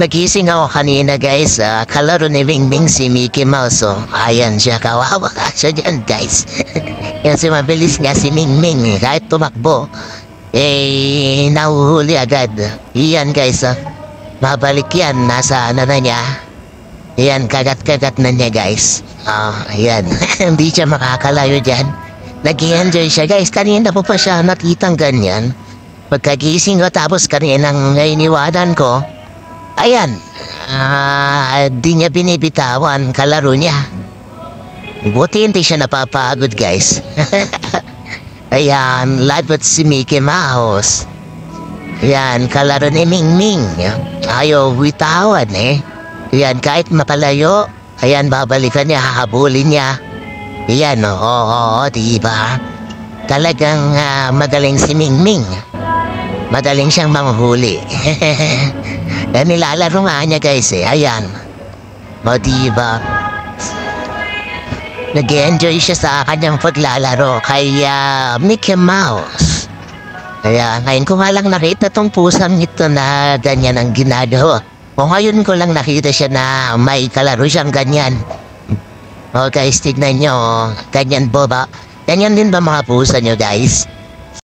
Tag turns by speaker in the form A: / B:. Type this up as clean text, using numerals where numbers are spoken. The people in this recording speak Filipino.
A: Nagising ako kanina guys, kalaro ni Bingbing si Mickey Mouse. Oh. Ayan siya, kawawa ka siya dyan guys. Kasi mabilis nga si Mingming, kahit tumakbo, nahuhuli agad. Iyan guys, mabalik yan, nasa ano na niya. Iyan, kagat-kagat na niya guys. Ayan, hindi siya makakalayo dyan. Nag-i-enjoy siya guys, kanina po pa siya nakitang ganyan. Pagkagising ko tapos kaninang iniwanan ko, ayan, di niya binibitawan kalaro niya. Buti hindi siya napapagod guys. Ayan, labot si Mickey Mouse. Ayan, kalaro ni Mingming. Ayaw witawan eh. Ayan, kahit mapalayo, ayan, babalikan niya, hahabulin niya. Ayan, oo, diba? Talagang magaling si Mingming. Madaling siyang manghuli. Nilalaro nga niya guys eh. Ayan. O diba? Nag-enjoy siya sa kanyang paglalaro kay Mickey Mouse. Kaya ngayon ko nga lang nakita tong pusang ito na ganyan ang ginagawa. O ngayon ko lang nakita siya na may kalaro siyang ganyan. O guys, tignan nyo. Ganyan po ba? Ganyan din ba mga pusa nyo guys?